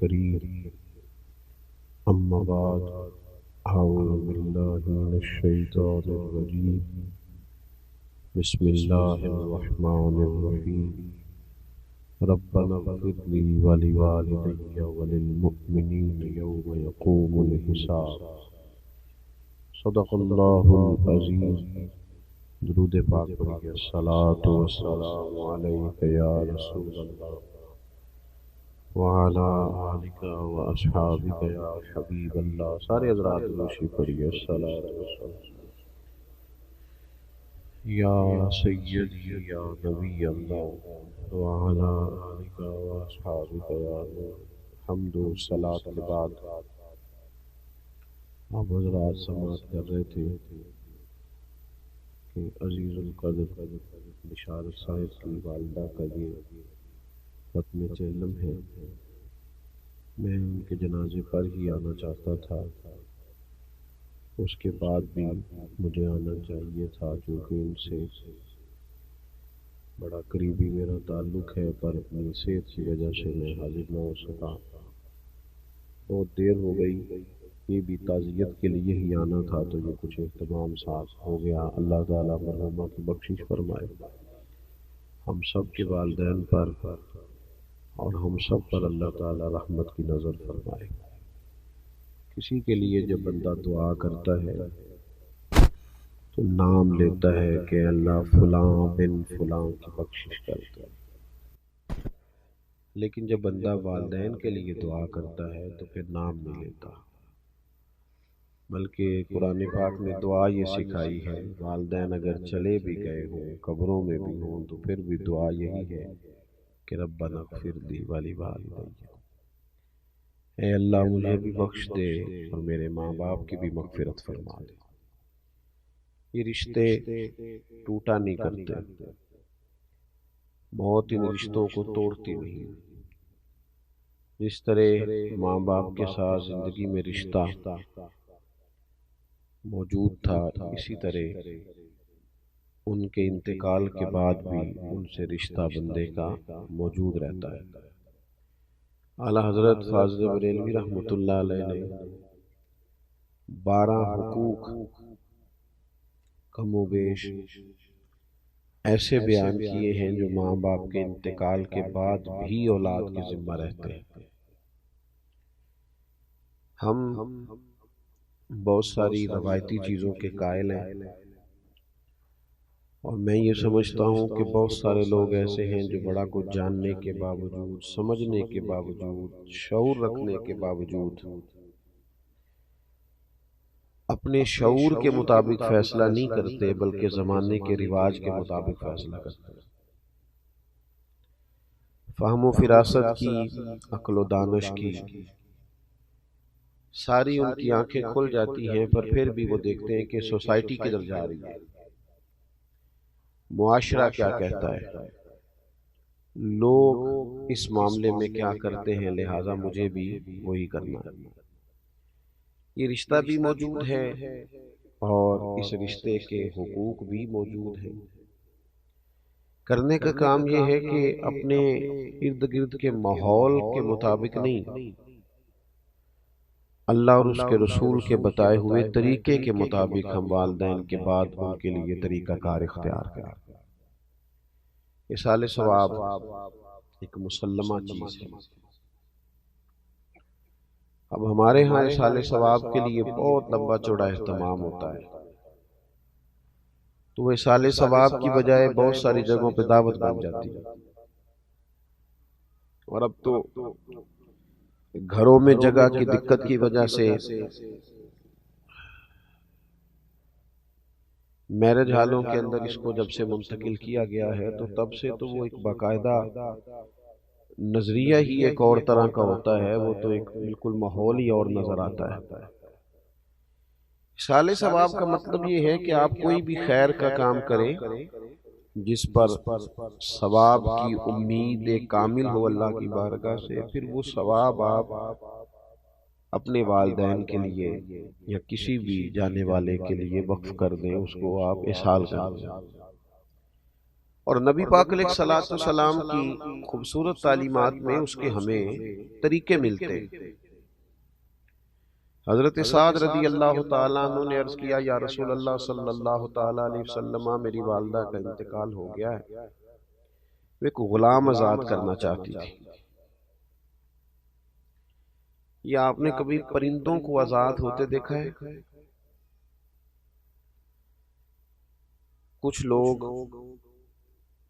الكريم. أما بعد، أعوذ بالله من الشيطان الرجيم. بسم الله الرحمن الرحيم. ربنا اغفر لي ولوالدي وللمؤمنين يوم يقوم الحساب. صدق الله العظيم. درود پاک پڑھیے. الصلاۃ والسلام علیک یا رسول اللہ وعلی آلک واصحابک یا حبیب اللہ. سارے حضرات روشی پڑھیے. الصلاۃ والسلام یا سیدی یا نبی اللہ وعلی آلک واصحابک یا نور. حمد و صلاۃ کے بعد آپ حضرات سماعت کر رہے تھے کہ عزیز القدر بشارت صاحب کی والدہ کا یہ ختم چلم ہے. میں ان کے جنازے پر ہی آنا چاہتا تھا، اس کے بعد بھی مجھے آنا چاہیے تھا چونکہ ان سے بڑا قریبی میرا تعلق ہے، پر اپنی صحت کی وجہ سے میں حاضر نہ ہو سکا. بہت دیر ہو گئی. یہ بھی تعزیت کے لیے ہی آنا تھا تو یہ کچھ اہتمام ساتھ ہو گیا. اللہ تعالیٰ مرحومہ کی بخشش فرمائے. ہم سب کے والدین پر اور ہم سب پر اللہ تعالیٰ رحمت کی نظر فرمائے. کسی کے لیے جب بندہ دعا کرتا ہے تو نام لیتا ہے کہ اللہ فلاں بن فلاں کی بخشش کرتا ہے، لیکن جب بندہ والدین کے لیے دعا کرتا ہے تو پھر نام نہیں لیتا، بلکہ قرآن پاک میں دعا یہ سکھائی ہے. والدین اگر چلے بھی گئے ہوں، قبروں میں بھی ہوں، تو پھر بھی دعا یہی ہے کہ ربنا اغفر لی ولوالدی. اے اللہ مجھے بھی بخش دے اور میرے ماں باپ کی بھی مغفرت فرما دے. یہ رشتے ٹوٹا نہیں کرتے، موت ان رشتوں کو توڑتی نہیں. جس طرح ماں باپ کے ساتھ زندگی میں رشتہ موجود تھا، اسی طرح ان کے انتقال کے بعد بھی ان سے رشتہ بندے کا موجود رہتا ہے. اعلیٰ حضرت فاضل بریلوی رحمۃ اللہ علیہ نے 12 حقوق کم و بیش ایسے بیان کیے ہیں جو ماں باپ کے انتقال کے بعد بھی اولاد کے ذمہ رہتے ہیں. ہم بہت ساری روایتی چیزوں کے قائل ہیں، اور میں یہ سمجھتا ہوں کہ بہت سارے لوگ ایسے ہیں جو بڑا کچھ جاننے کے باوجود، سمجھنے کے باوجود، شعور رکھنے کے باوجود اپنے شعور کے مطابق فیصلہ نہیں کرتے، بلکہ زمانے کے رواج کے مطابق فیصلہ کرتے ہیں. فہم و فراست کی، عقل و دانش کی ساری ان کی آنکھیں کھل جاتی ہیں، پر پھر بھی وہ دیکھتے ہیں کہ سوسائٹی کدھر جا رہی ہے، معاشرہ کیا کہتا ہے، لوگ اس معاملے میں کیا کرتے ہیں، لہٰذا مجھے بھی وہی کرنا ہے. یہ رشتہ بھی موجود ہے اور اس رشتے کے حقوق بھی موجود ہیں. کرنے کا کام یہ ہے کہ اپنے ارد گرد کے ماحول کے مطابق نہیں، اللہ اور اس کے رسول کے بتائے ہوئے طریقے کے مطابق ہم والدین کے بعد ان کے لیے طریقہ کار اختیار کریں. اصالِ ثواب ایک مسلمہ چیز ہے. اب ہمارے ہاں اصالِ ثواب کے لیے بہت لمبا چوڑا اہتمام ہوتا ہے، تو وہ اصالِ ثواب کی بجائے بہت ساری جگہوں پہ دعوت بن جاتی ہے. اور اب تو گھروں میں جگہ کی دقت کی وجہ سے میرج ہالوں کے اندر اس کو جب سے منتقل کیا گیا ہے تو تب سے تو وہ ایک باقاعدہ نظریہ ہی ایک اور طرح کا ہوتا ہے. وہ تو ایک بالکل ماحول ہی اور نظر آتا ہے. اصالِ ثواب کا مطلب یہ ہے کہ آپ کوئی بھی خیر کا کام کریں جس پر ثواب کی امید کامل ہو اللہ کی بارگاہ سے، پھر وہ ثواب آپ اپنے والدین کے لیے یا کسی بھی جانے والے کے لیے وقف کر دیں، اس کو آپ اصال کر دیں. اور نبی پاک علیہ الصلوۃ والسلام کی خوبصورت تعلیمات میں اس کے ہمیں طریقے ملتے۔ حضرت سعد رضی اللہ تعالیٰ عنہ نے عرض کیا یا رسول اللہ صلی اللہ تعالیٰ علیہ وسلم، میری والدہ کا انتقال ہو گیا ہے، وہ ایک غلام آزاد کرنا چاہتی تھی۔ یا آپ نے کبھی پرندوں کو آزاد ہوتے دیکھا ہے؟ کچھ لوگ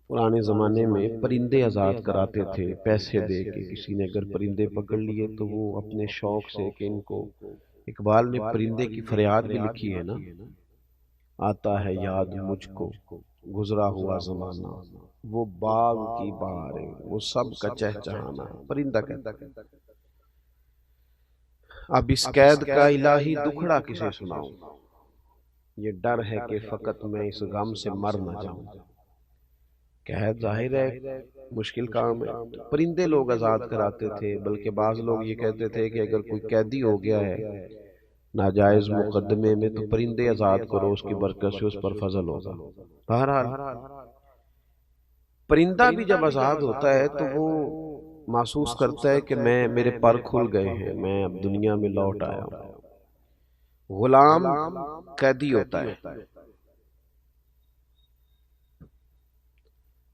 پرانے زمانے میں پرندے آزاد کراتے تھے پیسے دے کے۔ کسی نے اگر پرندے پکڑ لیے تو وہ اپنے شوق سے، کہ ان کو، اقبال نے پرندے کی فریاد بھی لکھی ہے نا، آتا ہے یاد مجھ کو گزرا ہوا زمانہ، وہ باغ کی بہاریں، وہ سب کا چہچہانا، پرندہ کہتا ہے۔ اب اس قید کا الہی دکھڑا کسے سناؤں، یہ ڈر ہے کہ فقط میں اس غم سے مر نہ جاؤں۔ قید ظاہر ہے مشکل کام ہے، پرندے لوگ آزاد کراتے تھے، بلکہ بعض لوگ یہ کہتے تھے کہ اگر کوئی قیدی ہو گیا ہے ناجائز مقدمے میں تو پرندے آزاد کرو، اس کی برکت سے اس پر فضل ہوگا۔ بہرحال پرندہ بھی جب آزاد ہوتا ہے تو وہ محسوس کرتا ہے کہ میرے پر کھل گئے ہیں، میں اب دنیا میں لوٹ آیا ہوں۔ غلام قیدی ہوتا ہے،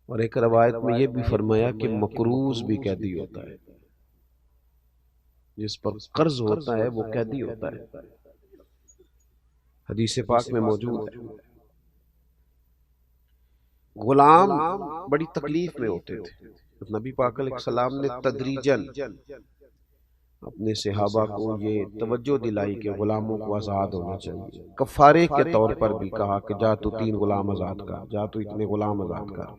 اور ایک روایت میں یہ بھی فرمایا کہ مقروض بھی قیدی ہوتا ہے، جس پر قرض ہوتا ہے وہ قیدی ہوتا ہے، حدیث پاک میں موجود ہے۔ غلام بڑی تکلیف میں ہوتے تھے، نبی پاک علیہ السلام نے تدریجاً اپنے صحابہ کو یہ توجہ دلائی کہ غلاموں کو آزاد ہونا چاہیے۔ کفارے کے طور پر بھی کہا کہ جا تو 3 غلام آزاد کر، جا تو اتنے غلام آزاد کر۔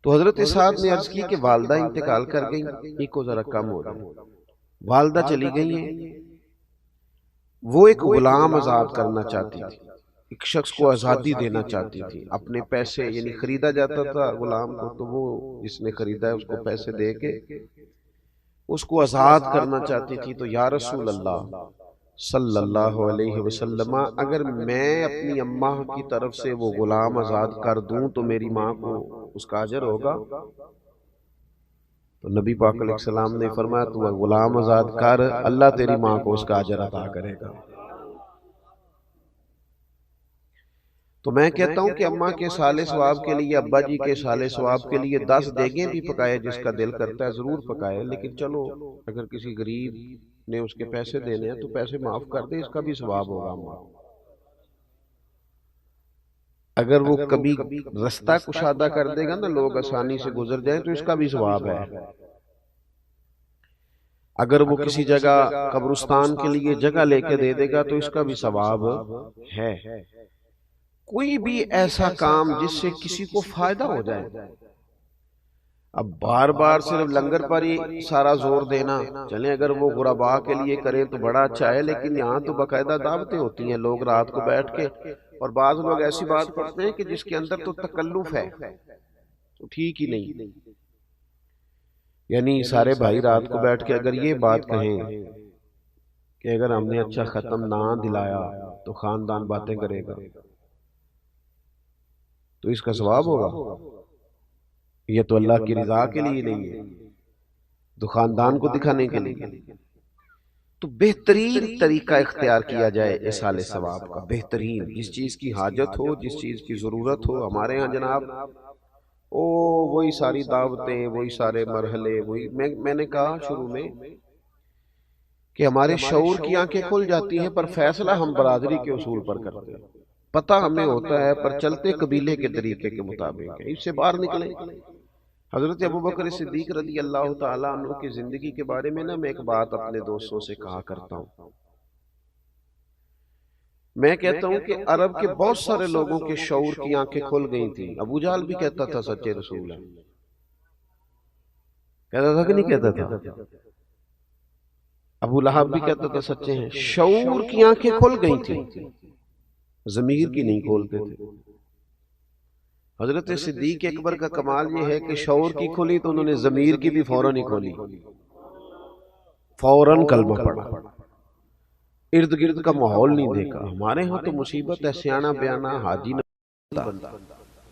تو حضرت سعد نے عرض کی کہ والدہ انتقال کر گئی، یہ کو ذرا کم ہو جائے، والدہ چلی گئی ہیں، وہ ایک غلام آزاد کرنا چاہتی تھی، ایک شخص کو آزادی دینا چاہتی تھی، اپنے پیسے، یعنی خریدا جاتا تھا غلام کو، تو وہ جس نے خریدا ہے اس کو پیسے دے کے اس کو آزاد کرنا چاہتی تھی۔ تو یا رسول اللہ صلی اللہ علیہ وسلم، اگر میں اپنی اماں کی طرف سے وہ غلام آزاد کر دوں تو میری ماں کو اس کا اجر ہوگا؟ تو نبی پاک علیہ السلام نے فرمایا تو غلام آزاد کر، اللہ تیری ماں کو اس کا اجر عطا کرے گا۔ تو میں کہتا ہوں کہ اماں کے سالے ثواب کے لیے، ابا جی کے سالے ثواب کے لیے 10 دیگیں بھی پکائے، جس کا دل کرتا ہے ضرور پکائے، لیکن چلو اگر کسی غریب نے اس کے پیسے دینے ہیں تو پیسے معاف کر دے، اس کا بھی ثواب ہوگا۔ اماں اگر وہ کبھی رستہ کشادہ کر دے گا نا، لوگ آسانی سے گزر جائیں، تو اس کا بھی ثواب ہے۔ اگر وہ کسی جگہ قبرستان کے لیے جگہ لے کے دے دے گا تو اس کا بھی ثواب ہے۔ کوئی بھی ایسا کام جس سے کسی کو فائدہ ہو جائے۔ اب بار بار صرف لنگر پر ہی سارا زور دینا، چلیں اگر وہ غرباء کے لیے کریں تو بڑا اچھا ہے، لیکن یہاں تو باقاعدہ دعوتیں ہوتی ہیں، لوگ رات کو بیٹھ کے، اور بعض لوگ ایسی بات کرتے ہیں کہ جس کے اندر تو تکلف ہے، تو ٹھیک ہی نہیں۔ یعنی سارے بھائی رات کو بیٹھ کے اگر یہ بات کہیں کہ اگر ہم نے اچھا ختم نہ دلایا تو خاندان باتیں کرے گا، تو اس کا ثواب ہوگا؟ یہ تو اللہ کی رضا کے لیے نہیں ہے، تو خاندان کو دکھانے کے لیے۔ تو بہترین طریقہ اختیار کیا جائے ایصال ثواب کا، بہترین، جس چیز کی حاجت ہو، جس چیز کی ضرورت ہو۔ ہمارے ہاں جناب وہی ساری دعوتیں، وہی سارے مرحلے، وہی میں نے کہا شروع میں کہ ہمارے شعور کی آنکھیں کھل جاتی ہیں، پر فیصلہ ہم برادری کے اصول پر کرتے ہیں، پتہ ہمیں ہوتا ہے پر چلتے قبیلے کے طریقے کے مطابق ہیں، اس سے باہر نکلیں۔ حضرت ابوبکر صدیق رضی اللہ تعالیٰ عنہ کی زندگی کے بارے میں میں ایک بات اپنے دوستوں سے کہا کرتا ہوں۔ میں کہتا ہوں کہ عرب کے بہت سارے لوگوں کے شعور کی آنکھیں کھل گئی تھیں۔ ابو جہل بھی کہتا تھا سچے رسول ہیں، کہتا تھا کہ نہیں کہتا تھا؟ ابو لہب بھی کہتا تھا سچے ہیں۔ شعور کی آنکھیں کھل گئی تھیں، ضمیر کی نہیں کھولتے تھے۔ حضرت صدیق اکبر کا کمال یہ ہے کہ شعور کی کھلی تو انہوں نے ضمیر کی بھی فوراً ہی کھولی، فوراً کلمہ پڑھا، ارد گرد کا ماحول نہیں دیکھا۔ ہمارے ہاں تو مصیبت ہے، سیاںا بیانا حاجی نہ بندہ،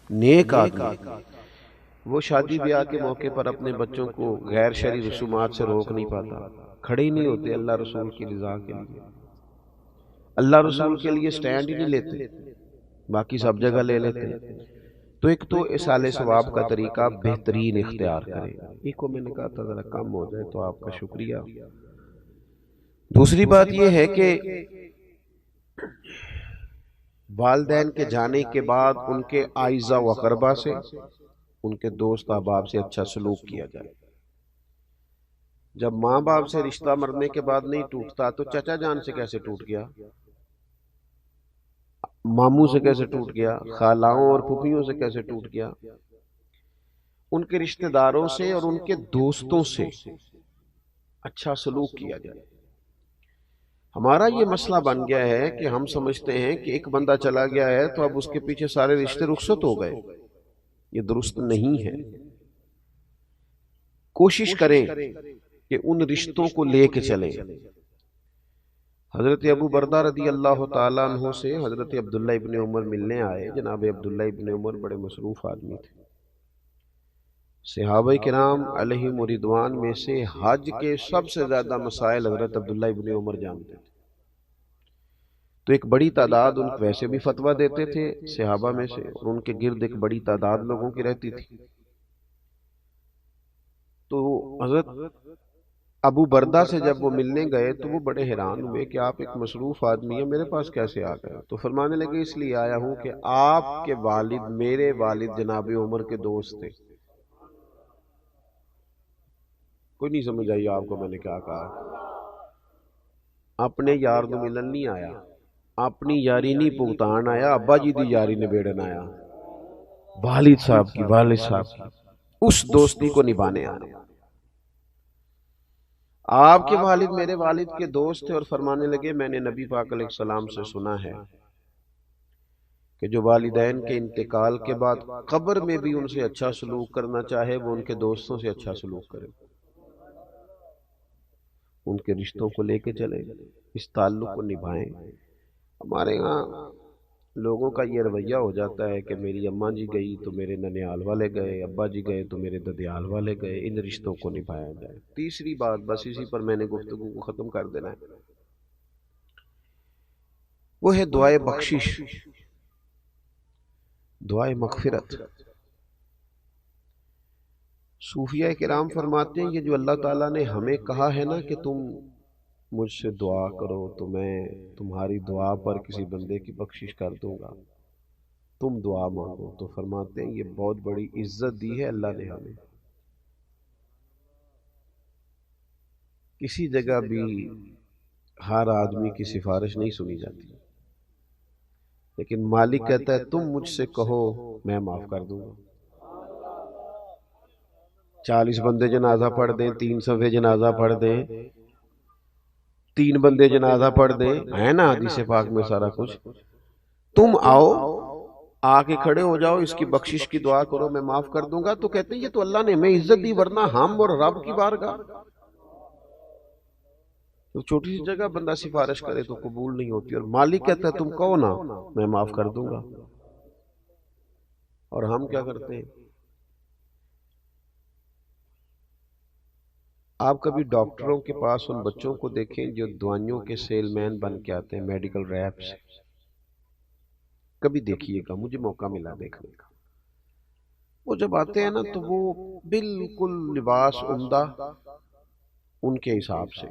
نیک آدمی وہ شادی بیاہ کے موقع پر اپنے بچوں کو غیر شرعی رسومات سے روک نہیں پاتا، کھڑے ہی نہیں ہوتے اللہ رسول کی رضا کے لیے، اللہ رسول کے لیے سٹینڈ ہی نہیں لیتے، باقی سب جگہ لے لیتے ہیں۔ تو ایک تو اصالِ ثواب کا طریقہ بہترین اختیار کریں، ایک کو میں نے کہا تھا ذرا کم ہو جائے تو آپ کا شکریہ۔ دوسری بات یہ ہے کہ والدین کے جانے کے بعد ان کے اعزا و اقربا سے، ان کے دوست احباب سے اچھا سلوک کیا جائے۔ جب ماں باپ سے رشتہ مرنے کے بعد نہیں ٹوٹتا تو چچا جان سے کیسے ٹوٹ گیا، ماموں سے کیسے ٹوٹ گیا، خالاؤں اور پھوپھیوں سے کیسے ٹوٹ گیا؟ ان کے رشتہ داروں سے اور ان کے دوستوں سے اچھا سلوک کیا جائے۔ ہمارا یہ مسئلہ بن گیا ہے کہ ہم سمجھتے ہیں کہ ایک بندہ چلا گیا ہے تو اب اس کے پیچھے سارے رشتے رخصت ہو گئے، یہ درست نہیں ہے۔ کوشش کریں کہ ان رشتوں کو لے کے چلیں۔ حضرت ابو بردہ رضی اللہ تعالیٰ عنہ سے حضرت عبداللہ ابن عمر ملنے آئے۔ جناب عبداللہ ابن عمر بڑے مصروف آدمی تھے، صحابہ کرام علیہم رضوان میں سے حج کے سب سے زیادہ مسائل حضرت عبداللہ ابن عمر جانتے تھے، تو ایک بڑی تعداد ان کو ویسے بھی فتویٰ دیتے تھے صحابہ میں سے، اور ان کے گرد ایک بڑی تعداد لوگوں کی رہتی تھی۔ تو حضرت ابو بردہ سے جب وہ ملنے گئے تو وہ بڑے حیران ہوئے کہ آپ ایک مصروف آدمی ہیں، میرے پاس کیسے آ گئے؟ تو فرمانے لگے اس لیے آیا ہوں کہ آپ کے والد میرے والد جناب عمر کے دوست تھے۔ کوئی نہیں سمجھ آئی آپ کو میں نے کیا کہا؟ اپنے یار نو ملن نہیں آیا، اپنی یاری نہیں پگتان آیا، ابا جی دی یاری نبیڑن آیا، والد صاحب کی اس دوستی کو نبھانے آیا۔ آپ کے والد میرے والد کے دوست تھے، اور فرمانے لگے میں نے نبی پاک علیہ السلام سے سنا ہے کہ جو والدین کے انتقال کے بعد قبر میں بھی ان سے اچھا سلوک کرنا چاہے وہ ان کے دوستوں سے اچھا سلوک کرے، ان کے رشتوں کو لے کے چلے، اس تعلق کو نبھائیں۔ ہمارے ہاں لوگوں کا یہ رویہ ہو جاتا ہے کہ میری اماں جی گئی تو میرے ننیال والے گئے، ابا جی گئے تو میرے ددیال والے گئے، ان رشتوں کو نبھایا جائے۔ تیسری بات، بس اسی پر میں نے گفتگو کو ختم کر دینا ہے، وہ ہے دعائے بخشش، دعائے مغفرت۔ صوفیہ کرام فرماتے ہیں یہ جو اللہ تعالیٰ نے ہمیں کہا ہے نا کہ تم مجھ سے دعا کرو تو میں تمہاری دعا پر کسی بندے کی بخشش کر دوں گا، تم دعا مانگو، تو فرماتے ہیں یہ بہت بڑی عزت دی ہے اللہ نے ہمیں۔ کسی جگہ بھی ہر آدمی کی سفارش نہیں سنی جاتی، لیکن مالک کہتا ہے تم مجھ سے کہو میں معاف کر دوں گا۔ 40 بندے جنازہ پڑھ دیں، 3 صفحے جنازہ پڑھ دیں، 3 بندے جنازہ پڑھ دیں، ہے نا حدیث پاک میں سارا کچھ، تم آؤ آ کے کھڑے ہو جاؤ، اس کی بخشش کی دعا کرو میں معاف کر دوں گا، تو کہتے ہیں یہ تو اللہ نے ہمیں عزت دی، ورنہ ہم اور رب کی بارگاہ تو چھوٹی سی جگہ بندہ سفارش کرے تو قبول نہیں ہوتی، اور مالک کہتا ہے تم کہو نا میں معاف کر دوں گا۔ اور ہم کیا کرتے ہیں؟ آپ کبھی ڈاکٹروں کے پاس ان بچوں کو دیکھیں جو دوائیوں کے سیل مین بن کے آتے ہیں، میڈیکل ریپس، کبھی دیکھیے گا، مجھے موقع ملا دیکھنے کا۔ وہ جب آتے ہیں نا تو وہ بالکل لباس عمدہ ان کے حساب سے،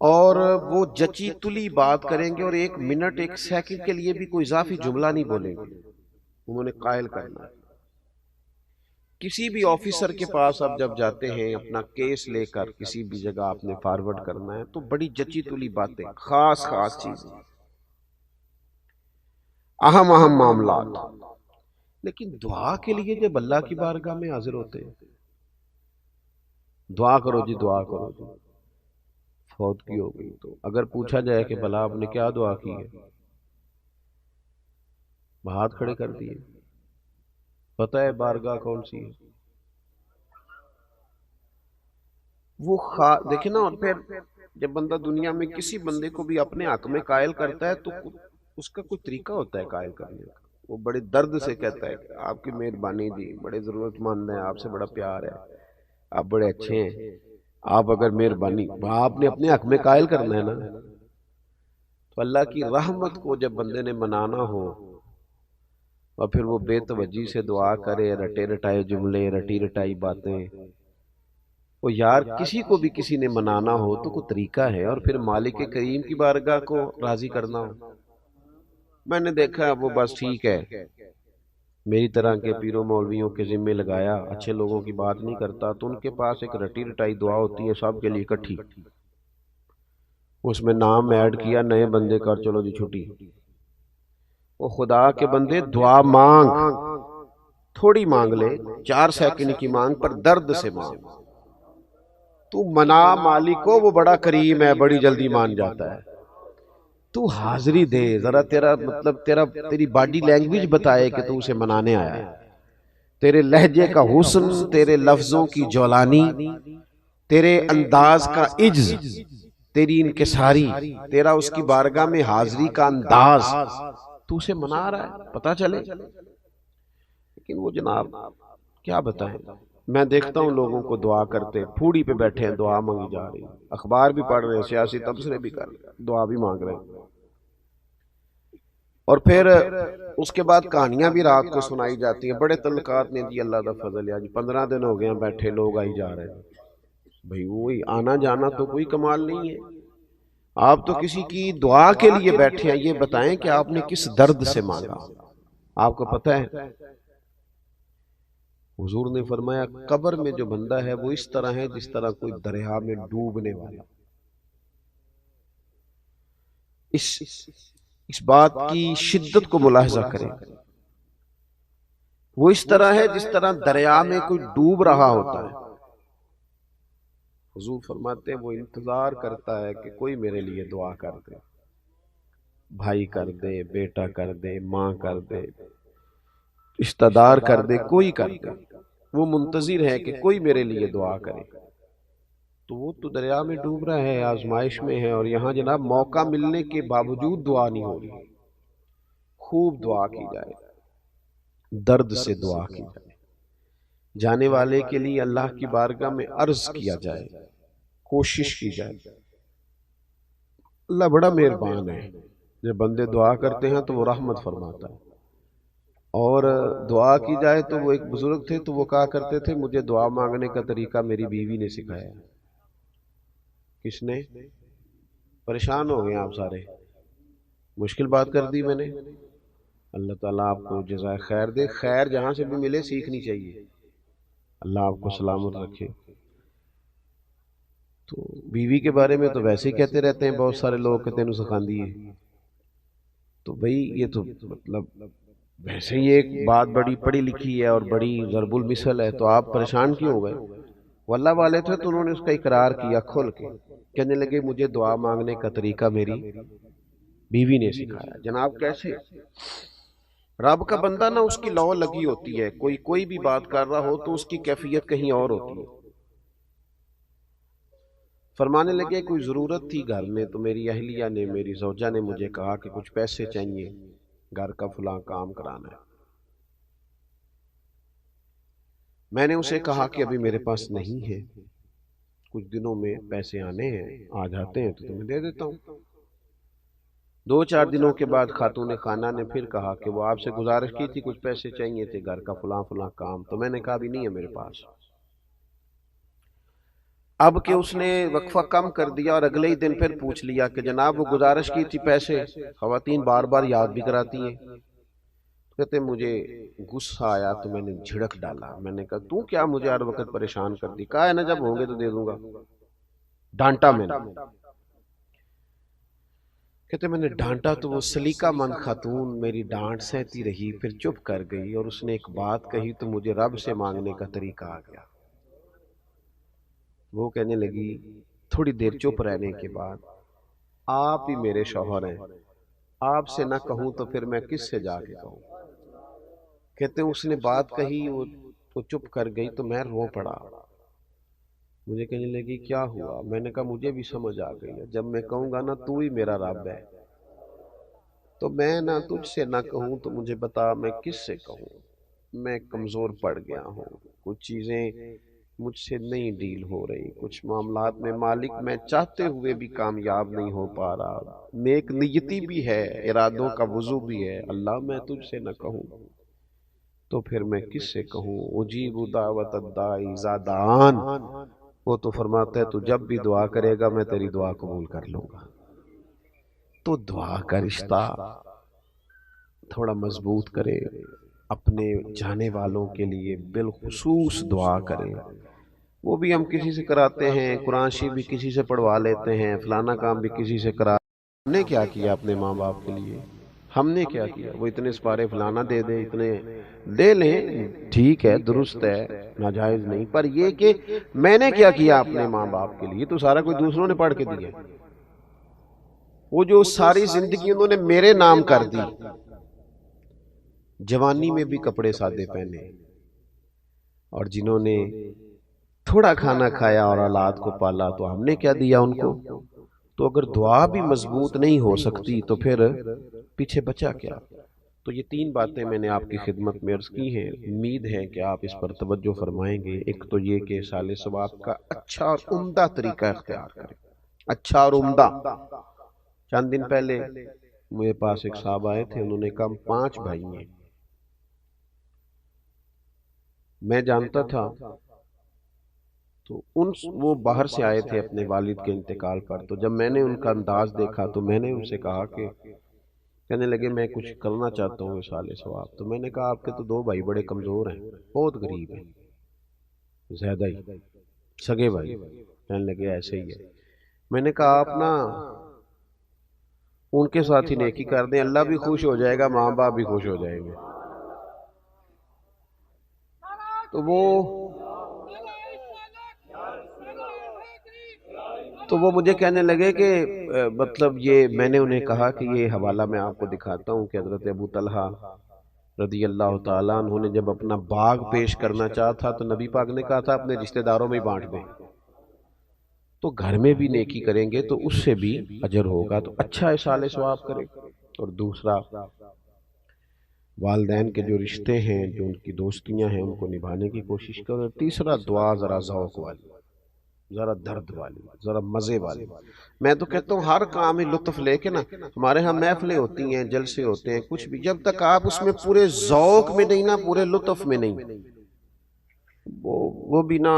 اور وہ جچی تلی بات کریں گے، اور 1 منٹ 1 سیکنڈ کے لیے بھی کوئی اضافی جملہ نہیں بولیں گے، انہوں نے قائل کرنا ہے۔ کسی بھی آفیسر کے پاس آپ جب جاتے ہیں اپنا کیس لے کر، کسی بھی جگہ آپ نے فارورڈ کرنا ہے تو بڑی جچی تلی باتیں، خاص چیزیں، اہم معاملات، لیکن دعا کے لیے جب اللہ کی بارگاہ میں حاضر ہوتے ہیں، دعا کرو جی، دعا کرو جی، فوت کی ہو گئی تو اگر پوچھا جائے کہ بھلا آپ نے کیا دعا کی ہے، ہاتھ کھڑے کر دیے، پتہ ہے بارگاہ کون سی ہے وہ دیکھیں نا۔ اور پھر جب بندہ دنیا میں کسی بندے کو بھی اپنے حق میں قائل کرتا ہے تو اس کا کوئی طریقہ ہوتا ہے قائل کرنے کا۔ وہ بڑے درد سے کہتا ہے کہ آپ کی مہربانی جی، بڑے ضرورت مند ہیں، آپ سے بڑا پیار ہے، آپ بڑے اچھے ہیں، آپ اگر مہربانی آپ نے اپنے حق میں قائل کرنا ہے نا، تو اللہ کی رحمت کو جب بندے نے منانا ہو اور پھر وہ بے توجہی سے دعا کرے، رٹے رٹائے جملے، رٹی رٹائی باتیں، وہ یار کسی کو بھی کسی نے منانا ہو تو کوئی طریقہ ہے، اور پھر مالک کریم کی بارگاہ کو راضی کرنا ہو۔ میں نے دیکھا وہ بس ٹھیک ہے، میری طرح کے پیروں مولویوں کے ذمے لگایا، اچھے لوگوں کی بات نہیں کرتا، تو ان کے پاس ایک رٹی رٹائی دعا ہوتی ہے سب کے لیے اکٹھی، اس میں نام ایڈ کیا نئے بندے کا، چلو جی چھٹی۔ وہ خدا کے بندے دعا مانگ، تھوڑی مانگ لے، 4 سیکنڈ کی مانگ پر درد سے مانگ، تو منا مالک کو، وہ بڑا کریم ہے، بڑی جلدی مان جاتا ہے۔ تو حاضری دے ذرا، تیرا مطلب تیری باڈی لینگویج بتائے کہ تو اسے منانے آیا ہے، تیرے لہجے کا حسن، تیرے لفظوں کی جولانی، تیرے انداز کا عجز، تیری انکساری، تیرا اس کی بارگاہ میں حاضری کا انداز، تو اسے منا رہا ہے، پتا چلے۔ لیکن وہ جناب کیا بتائیں، میں دیکھتا ہوں لوگوں کو دعا کرتے، پھوڑی پہ بیٹھے ہیں، دعا مانگی جا رہی، اخبار بھی پڑھ رہے ہیں، سیاسی تبصرے بھی کر رہے ہیں، دعا بھی مانگ رہے ہیں، اور پھر اس کے بعد کہانیاں بھی رات کو سنائی جاتی ہیں، بڑے تعلقات نے جی، اللہ کا فضل ہے جی، 15 دن ہو گئے ہیں بیٹھے، لوگ آئی جا رہے ہیں۔ بھئی وہی آنا جانا تو کوئی کمال نہیں ہے، آپ تو کسی کی دعا کے لیے بیٹھے ہیں، یہ بتائیں کہ آپ نے کس درد سے مانگا۔ آپ کو پتہ ہے حضور نے فرمایا قبر میں جو بندہ ہے وہ اس طرح ہے جس طرح کوئی دریا میں ڈوبنے والا۔ اس بات کی شدت کو ملاحظہ کریں، وہ اس طرح ہے جس طرح دریا میں کوئی ڈوب رہا ہوتا ہے۔ حضور فرماتے ہیں وہ انتظار کرتا ہے کہ کوئی میرے لیے دعا کر دے، بھائی کر دے، بیٹا کر دے، ماں کر دے، رشتہ دار کر دے، کوئی کر دے، وہ منتظر ہے کہ کوئی میرے لیے دعا کرے۔ تو وہ تو دریا میں ڈوب رہا ہے، آزمائش میں ہے، اور یہاں جناب موقع ملنے کے باوجود دعا نہیں ہو رہی۔ خوب دعا کی جائے، درد سے دعا کی جائے، جانے والے کے لیے اللہ کی بارگاہ میں عرض کیا جائے، کوشش کی جائے۔ اللہ بڑا مہربان ہے، جب بندے دعا کرتے ہیں تو وہ رحمت فرماتا ہے، اور دعا کی جائے تو وہ ایک بزرگ تھے تو وہ کہا کرتے تھے مجھے دعا مانگنے کا طریقہ میری بیوی نے سکھایا۔ کس نے؟ پریشان ہو گئے آپ سارے، مشکل بات کر دی میں نے۔ اللہ تعالیٰ آپ کو جزائے خیر دے، خیر جہاں سے بھی ملے سیکھنی چاہیے، اللہ آپ کو سلامت رکھے۔ تو بیوی کے بارے میں تو ویسے ہی کہتے رہتے ہیں بہت سارے لوگ کہ تینوں سکھاندی ہے، تو بھئی یہ تو مطلب ویسے ہی ایک بات بڑی پڑھی لکھی ہے اور بڑی ضرب المثل ہے، تو آپ پریشان کیوں ہو گئے؟ واللہ والے تھے تو انہوں نے اس کا اقرار کیا کھول کے، کہنے لگے مجھے دعا مانگنے کا طریقہ میری بیوی نے سکھایا۔ جناب کیسے؟ رب کا بندہ نہ اس کی لو لگی ہوتی ہے، کوئی بھی بات کر رہا ہو تو اس کی کیفیت کہیں اور ہوتی ہے۔ فرمانے لگے کوئی ضرورت تھی گھر میں تو میری اہلیہ نے، میری زوجہ نے مجھے کہا کہ کچھ پیسے چاہیے، گھر کا فلاں کام کرانا ہے۔ میں نے اسے کہا کہ ابھی میرے پاس نہیں ہے، کچھ دنوں میں پیسے آنے ہیں، آ جاتے ہیں تو تمہیں دے دیتا ہوں۔ 2-4 دنوں کے بعد خاتون خانہ نے پھر کہا کہ وہ آپ سے گزارش کی تھی کچھ پیسے چاہیے تھے، گھر کا فلاں فلاں کام، تو میں نے کہا ابھی نہیں ہے میرے پاس۔ اب کہ اس نے وقفہ کم کر دیا اور اگلے ہی دن پھر پوچھ لیا کہ جناب وہ گزارش کی تھی پیسے، خواتین بار بار یاد بھی کراتی ہیں۔ کہتے مجھے غصہ آیا تو میں نے جھڑک ڈالا، میں نے کہا تو کیا مجھے ہر وقت پریشان کر دی، کہا ہے نا جب ہوں گے تو دے دوں گا، ڈانٹا میں نے۔ کہتے میں نے ڈانٹا تو وہ سلیقہ مند خاتون میری ڈانٹ سہتی رہی، پھر چپ کر گئی، اور اس نے ایک بات کہی تو مجھے رب سے مانگنے کا طریقہ آ گیا۔ وہ کہنے لگی تھوڑی دیر چپ رہنے کے بعد آپ ہی میرے شوہر ہیں، آپ سے نہ کہوں تو پھر میں کس سے جا کے کہوں۔ کہتے ہیں اس نے بات کہی، وہ چپ کر گئی تو میں رو پڑا۔ مجھے کہنے لگی کیا ہوا؟ میں نے کہا مجھے بھی سمجھ آ گئی ہے، جب میں کہوں گا نا تو ہی میرا رب ہے تو میں نہ تجھ سے نہ کہوں تو مجھے بتا میں کس سے کہوں، میں کمزور پڑ گیا ہوں، کچھ چیزیں مجھ سے نہیں ڈیل ہو رہی، کچھ معاملات میں مالک میں چاہتے ہوئے بھی کامیاب نہیں ہو پا رہا، نیک نیتی بھی ہے، ارادوں کا وضو بھی ہے، اللہ میں تجھ سے نہ کہوں تو پھر میں کس سے کہوں، اجیب دعوت الداعی اذا دعان، وہ تو فرماتا ہے تو جب بھی دعا کرے گا میں تیری دعا قبول کر لوں گا۔ تو دعا کا رشتہ تھوڑا مضبوط کرے، اپنے جانے والوں کے لیے بالخصوص دعا کرے، وہ بھی ہم کسی سے کراتے ہیں، قرآن شریف بھی کسی سے پڑھوا لیتے ہیں، فلانا کام بھی کسی سے کرا، ہم نے کیا کیا اپنے ماں باپ کے لیے، ہم نے کیا کیا، وہ اتنے سپارے فلانا دے دے، اتنے دے لیں، ٹھیک ہے درست ہے، ناجائز نہیں، پر یہ کہ میں نے کیا کیا اپنے ماں باپ کے لیے، تو سارا کوئی دوسروں نے پڑھ کے دیا، وہ جو ساری زندگی انہوں نے میرے نام کر دی، جوانی میں بھی کپڑے سادے پہنے، اور جنہوں نے تھوڑا کھانا کھایا اور اولاد کو پالا تو ہم نے کیا دیا ان کو، تو اگر دعا بھی مضبوط نہیں ہو سکتی تو پھر پیچھے بچا کیا۔ تو یہ تین باتیں میں نے آپ کی خدمت میں عرض کی ہیں، امید ہے کہ آپ اس پر توجہ فرمائیں گے۔ ایک تو یہ کہ سال ثواب کا اچھا اور عمدہ طریقہ اختیار کریں، اچھا اور عمدہ۔ چند دن پہلے میرے پاس ایک صاحب آئے تھے، انہوں نے کہا ہم 5 بھائی ہیں، میں جانتا تھا تو وہ باہر سے آئے تھے اپنے والد کے انتقال پر، تو جب میں نے ان کا انداز دیکھا تو میں نے ان سے کہا کہ کہنے لگے میں کچھ کرنا چاہتا ہوں سال ثواب، تو میں نے کہا آپ کے تو 2 بھائی بڑے کمزور ہیں، بہت غریب ہیں، زیادہ ہی سگے بھائی، کہنے لگے ایسے ہی ہے۔ میں نے کہا آپ نا ان کے ساتھ ہی نیکی کر دیں، اللہ بھی خوش ہو جائے گا، ماں باپ بھی خوش ہو جائیں گے۔ تو وہ مجھے کہنے لگے کہ مطلب یہ، میں نے انہیں کہا کہ یہ حوالہ میں آپ کو دکھاتا ہوں کہ حضرت ابو طلحہ رضی اللہ تعالیٰ عنہ نے جب اپنا باغ پیش کرنا چاہا تھا تو نبی پاک نے کہا تھا اپنے رشتہ داروں میں ہی بانٹ دیں، تو گھر میں بھی نیکی کریں گے تو اس سے بھی اجر ہوگا، تو اچھا اصال ثواب کریں۔ اور دوسرا والدین کے جو رشتے ہیں، جو ان کی دوستیاں ہیں، ان کو نبھانے کی کوشش کریں۔ تیسرا دعا ذرا ذوق والی، ذرا درد والی، ذرا مزے والی۔ میں تو کہتا ہوں ہر کام میں لطف لے کے نا، ہمارے ہاں محفلیں ہوتی ہیں، جلسے ہوتے ہیں، کچھ بھی، جب تک آپ اس میں پورے ذوق میں نہیں نا، پورے لطف میں نہیں، وہ بھی نا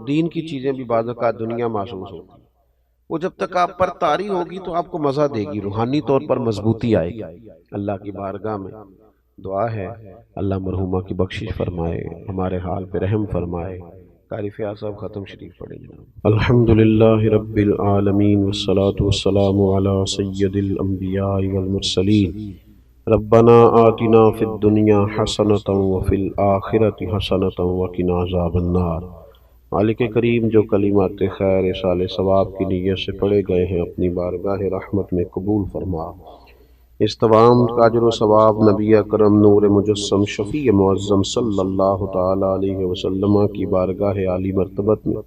دین کی چیزیں بھی بعض اوقات دنیا محسوس ہوتی، وہ جب تک آپ پر طاری ہوگی تو آپ کو مزہ دے گی، روحانی طور پر مضبوطی آئے گی۔ اللہ کی بارگاہ میں دعا ہے اللہ مرحومہ کی بخشش فرمائے، ہمارے حال پہ رحم فرمائے۔ قاری فیاض صاحب ختم شریف پڑھیں جناب۔ الحمدللہ رب العالمین والصلاة والسلام علی سید الانبیاء والمرسلین، ربنا آتنا فی الدنیا حسنۃ وفی الآخرۃ حسنۃ وقنا عذاب النار۔ مالک کریم جو کلمات خیر سال ثواب کی نیت سے پڑھے گئے ہیں اپنی بارگاہ رحمت میں قبول فرما، اس تمام کا اجر و ثواب نبی اکرم نور مجسم شفیع معظم صلی اللہ تعالی علیہ وسلم کی بارگاہ عالی مرتبت میں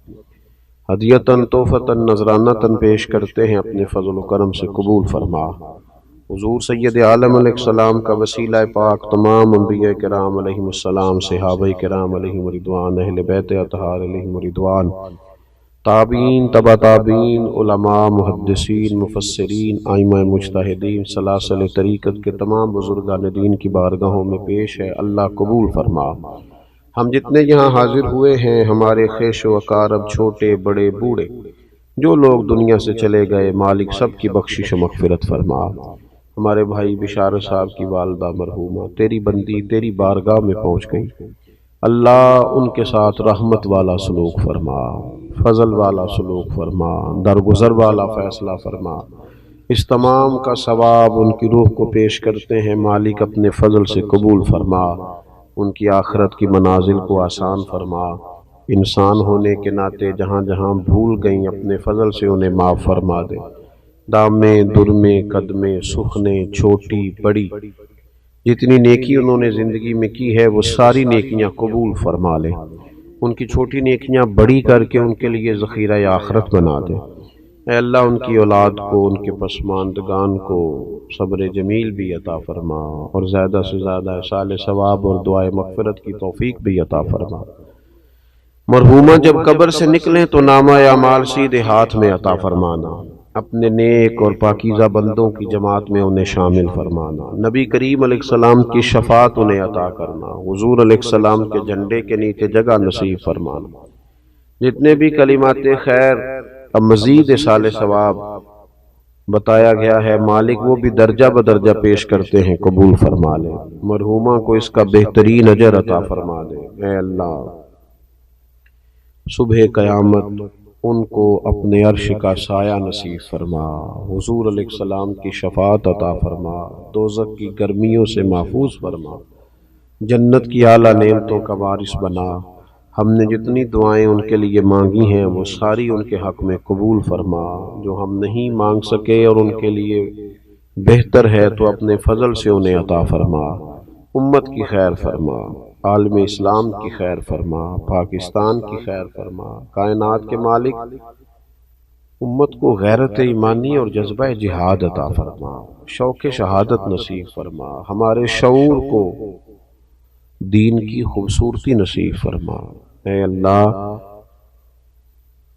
ہدیتاً تحفتاً نذرانتاً پیش کرتے ہیں، اپنے فضل و کرم سے قبول فرما۔ حضور سید عالم علیہ السلام کا وسیلہ پاک، تمام انبیاء کرام علیہم السلام، صحابہ کرام علیہم رضوان، اہل بیت اطہار علیہم رضوان، تابعین، تبع تابعین، علماء، محدثین، مفسرین، ائمہ مجتہدین، سلاسل طریقت کے تمام بزرگان دین کی بارگاہوں میں پیش ہے، اللہ قبول فرما۔ ہم جتنے یہاں حاضر ہوئے ہیں، ہمارے خیش و اقارب، چھوٹے بڑے بوڑھے، جو لوگ دنیا سے چلے گئے، مالک سب کی بخشش و مغفرت فرما۔ ہمارے بھائی بشارت صاحب کی والدہ مرحومہ تیری بندی تیری بارگاہ میں پہنچ گئی، اللہ ان کے ساتھ رحمت والا سلوک فرما، فضل والا سلوک فرما، درگزر والا فیصلہ فرما۔ اس تمام کا ثواب ان کی روح کو پیش کرتے ہیں، مالک اپنے فضل سے قبول فرما، ان کی آخرت کی منازل کو آسان فرما۔ انسان ہونے کے ناطے جہاں جہاں بھول گئیں، اپنے فضل سے انہیں معاف فرما دے۔ دامے درمے قدمے سخنے چھوٹی بڑی جتنی نیکی انہوں نے زندگی میں کی ہے، وہ ساری نیکیاں قبول فرما لے، ان کی چھوٹی نیکیاں بڑی کر کے ان کے لیے ذخیرہ آخرت بنا دے۔ اے اللہ ان کی اولاد کو، ان کے پسماندگان کو صبر جمیل بھی عطا فرما، اور زیادہ سے زیادہ احصال ثواب اور دعائے مغفرت کی توفیق بھی عطا فرما۔ مرحومہ جب قبر سے نکلیں تو نامہ اعمال سیدھے ہاتھ میں عطا فرمانا، اپنے نیک اور پاکیزہ بندوں کی جماعت میں انہیں شامل فرمانا، نبی کریم علیہ السلام کی شفاعت انہیں عطا کرنا، حضور علیہ السلام کے جھنڈے کے نیچے جگہ نصیب فرمانا۔ جتنے بھی کلمات خیر اب مزید اصال ثواب بتایا گیا ہے، مالک وہ بھی درجہ بدرجہ پیش کرتے ہیں، قبول فرما لے، مرحومہ کو اس کا بہترین اجر عطا فرما دے۔ اے اللہ صبح قیامت ان کو اپنے عرش کا سایہ نصیب فرما، حضور علیہ السلام کی شفاعت عطا فرما، دوزخ کی گرمیوں سے محفوظ فرما، جنت کی اعلیٰ نعمتوں کا وارث بنا۔ ہم نے جتنی دعائیں ان کے لیے مانگی ہیں وہ ساری ان کے حق میں قبول فرما، جو ہم نہیں مانگ سکے اور ان کے لیے بہتر ہے تو اپنے فضل سے انہیں عطا فرما۔ امت کی خیر فرما، عالم اسلام کی خیر فرما، پاکستان کی خیر فرما، کائنات کے مالک امت کو غیرت ایمانی اور جذبہ جہاد عطا فرما، شوق شہادت نصیب فرما، ہمارے شعور کو دین کی خوبصورتی نصیب فرما۔ اے اللہ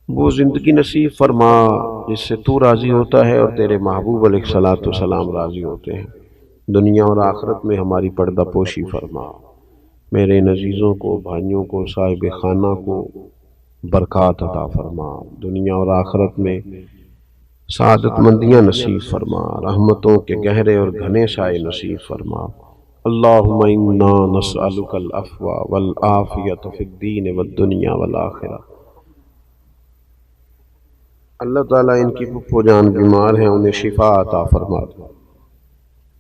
وہ زندگی نصیب فرما جس سے تو راضی ہوتا ہے اور تیرے محبوب علیہ الصلوۃ والسلام راضی ہوتے ہیں، دنیا اور آخرت میں ہماری پردہ پوشی فرما، میرے ان عزیزوں کو، بھائیوں کو، صاحب خانہ کو برکات عطا فرما، دنیا اور آخرت میں سعادت مندیاں نصیب فرما، رحمتوں کے گہرے اور گھنے سائے نصیب فرما۔ اللہم انا نسألک العفو والعافیۃ فی الدین والدنیا والآخرہ۔ اللہ تعالیٰ ان کی پھپھو جان بیمار ہیں، انہیں شفا عطا فرما دے،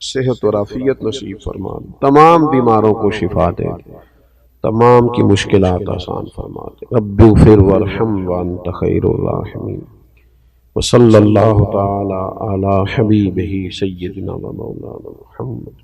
صحت اور عافیت نصیب فرما دے، تمام بیماروں کو شفا دے، تمام کی مشکلات آسان فرما دے۔ رب اغفر وارحم وانت خیر الراحمین، وصلی اللہ تعالی علی حبیبہ سیدنا و مولانا محمد۔